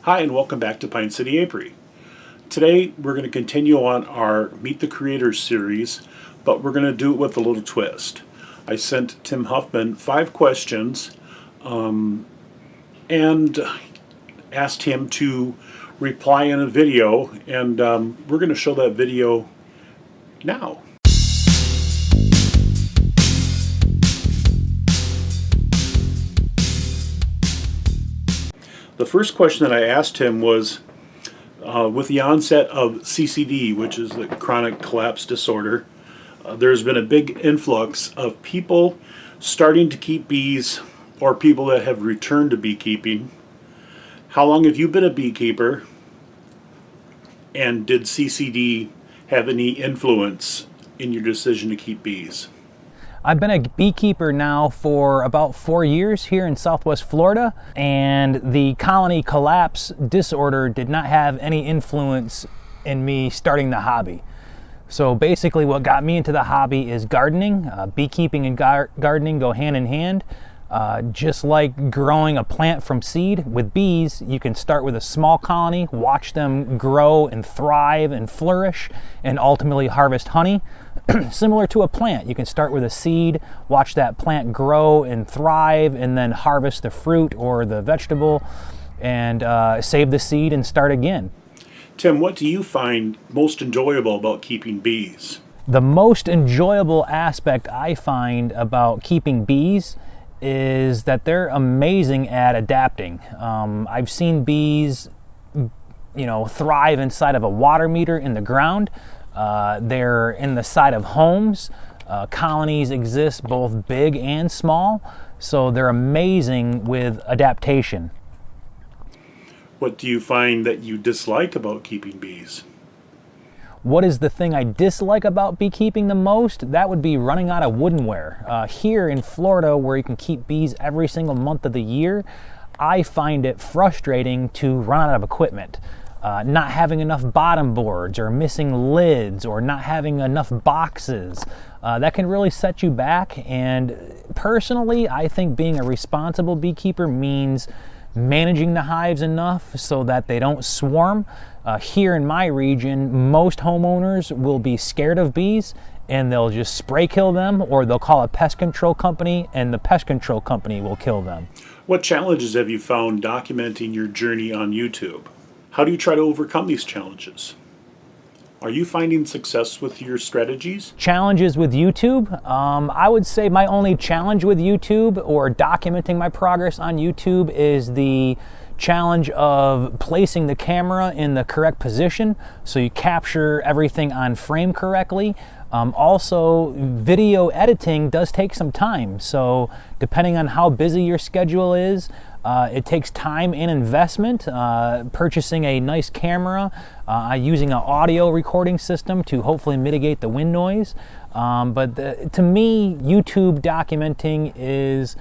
Hi, and welcome back to Pine City Apiary. Today we're going to continue on our Meet the Creators series, but we're going to do it with a little twist. I sent Tim Huffman 5 questions and asked him to reply in a video, and we're going to show that video now. The first question that I asked him was, with the onset of CCD, which is the chronic collapse disorder, there's been a big influx of people starting to keep bees, or people that have returned to beekeeping. How long have you been a beekeeper, and did CCD have any influence in your decision to keep bees? I've been a beekeeper now for about 4 years here in Southwest Florida, and the colony collapse disorder did not have any influence in me starting the hobby. So basically what got me into the hobby is gardening. Beekeeping and gardening go hand in hand. Just like growing a plant from seed, with bees, you can start with a small colony, watch them grow and thrive and flourish, and ultimately harvest honey. Similar to a plant, you can start with a seed, watch that plant grow and thrive, and then harvest the fruit or the vegetable, and save the seed and start again. Tim, what do you find most enjoyable about keeping bees? The most enjoyable aspect I find about keeping bees is that they're amazing at adapting. I've seen bees, thrive inside of a water meter in the ground. They're in the side of homes. Colonies exist both big and small, so they're amazing with adaptation. What do you find that you dislike about keeping bees? What is the thing I dislike about beekeeping the most? That would be running out of woodenware. Here in Florida, where you can keep bees every single month of the year, I find it frustrating to run out of equipment. Not having enough bottom boards, or missing lids, or not having enough boxes. That can really set you back, and personally, I think being a responsible beekeeper means managing the hives enough so that they don't swarm. Here in my region, most homeowners will be scared of bees, and they'll just spray kill them, or they'll call a pest control company, and the pest control company will kill them. What challenges have you found documenting your journey on YouTube? How do you try to overcome these challenges? Are you finding success with your strategies? Challenges with YouTube? I would say my only challenge with YouTube, or documenting my progress on YouTube, is the challenge of placing the camera in the correct position so you capture everything on frame correctly. Also, video editing does take some time, so depending on how busy your schedule is, it takes time and investment. Purchasing a nice camera, using an audio recording system to hopefully mitigate the wind noise. To me, YouTube documenting is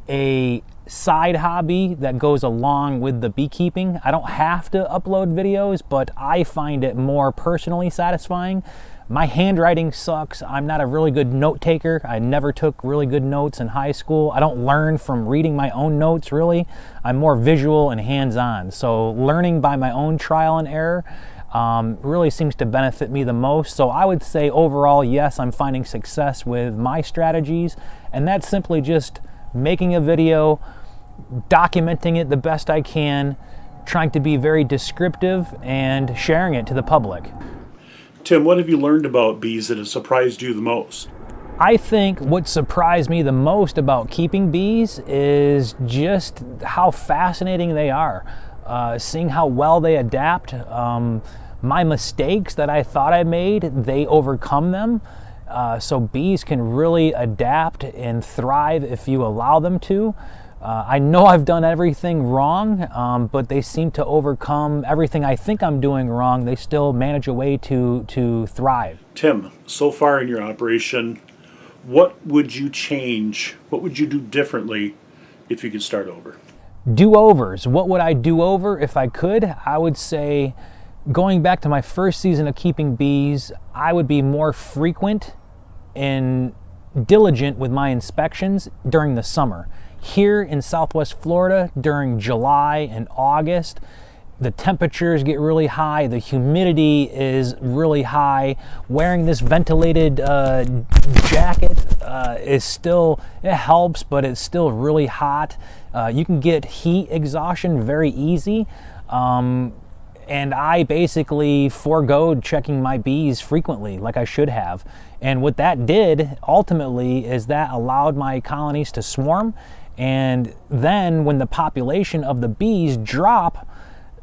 a side hobby that goes along with the beekeeping. I don't have to upload videos, but I find it more personally satisfying. My handwriting sucks. I'm not a really good note taker. I never took really good notes in high school. I don't learn from reading my own notes, really. I'm more visual and hands-on. So learning by my own trial and error really seems to benefit me the most. So I would say overall, yes, I'm finding success with my strategies, and that's simply just making a video, documenting it the best I can, trying to be very descriptive, and sharing it to the public. Tim, what have you learned about bees that has surprised you the most? I think what surprised me the most about keeping bees is just how fascinating they are. Seeing how well they adapt. My mistakes that I thought I made, they overcome them. So bees can really adapt and thrive if you allow them to. I know I've done everything wrong, but they seem to overcome everything I think I'm doing wrong. They still manage a way to thrive. Tim, so far in your operation, what would you change? What would you do differently if you could start over? Do-overs. What would I do over if I could? I would say, going back to my first season of keeping bees, I would be more frequent and diligent with my inspections during the summer. Here in Southwest Florida, during July and August, the temperatures get really high, the humidity is really high. Wearing this ventilated jacket is still, it helps, but it's still really hot. You can get heat exhaustion very easy. And I basically foregoed checking my bees frequently, like I should have. And what that did ultimately is that allowed my colonies to swarm. And then when the population of the bees drop,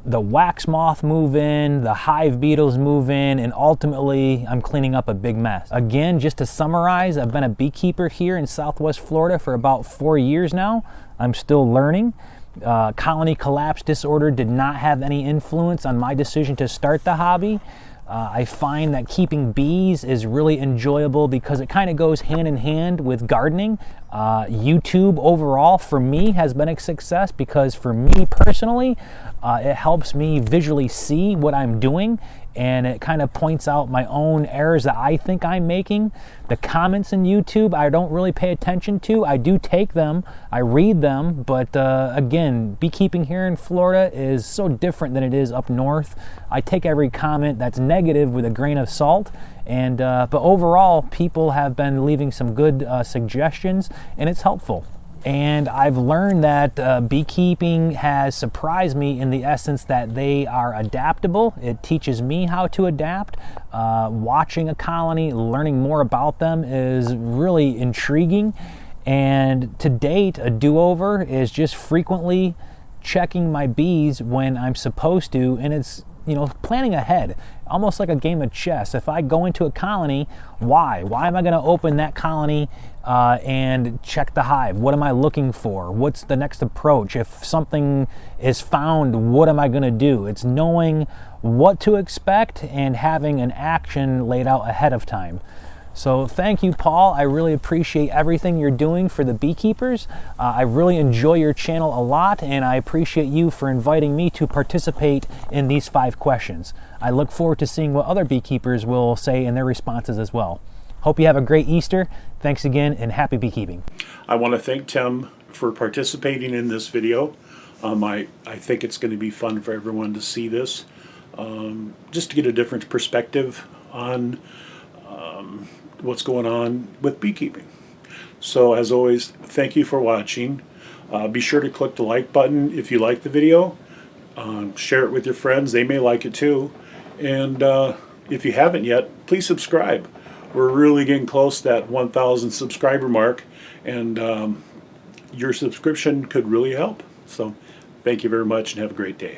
the wax moth move in, the hive beetles move in, and ultimately I'm cleaning up a big mess. Again, just to summarize, I've been a beekeeper here in Southwest Florida for about 4 years now. I'm still learning. Colony collapse disorder did not have any influence on my decision to start the hobby. I find that keeping bees is really enjoyable because it kind of goes hand in hand with gardening. YouTube overall for me has been a success because for me personally, it helps me visually see what I'm doing, and it kind of points out my own errors that I think I'm making. The comments in YouTube I don't really pay attention to. I do take them, I read them, but again, beekeeping here in Florida is so different than it is up north. I take every comment that's negative with a grain of salt, and but overall people have been leaving some good suggestions, and it's helpful. And I've learned that beekeeping has surprised me in the essence that they are adaptable. It teaches me how to adapt. Watching a colony, learning more about them is really intriguing. And to date, a do-over is just frequently checking my bees when I'm supposed to, and it's, you know, planning ahead, almost like a game of chess. If I go into a colony, why am I going to open that colony and check the hive? What am I looking for? What's the next approach? If something is found, what am I going to do? It's knowing what to expect and having an action laid out ahead of time. So thank you, Paul. I really appreciate everything you're doing for the beekeepers. I really enjoy your channel a lot, and I appreciate you for inviting me to participate in these 5 questions. I look forward to seeing what other beekeepers will say in their responses as well. Hope you have a great Easter. Thanks again, and happy beekeeping. I want to thank Tim for participating in this video. I think it's going to be fun for everyone to see this, just to get a different perspective on what's going on with beekeeping. So as always, thank you for watching. Be sure to click the like button if you like the video. Share it with your friends. They may like it too. And if you haven't yet, please subscribe. We're really getting close to that 1,000 subscriber mark, and your subscription could really help. So thank you very much and have a great day.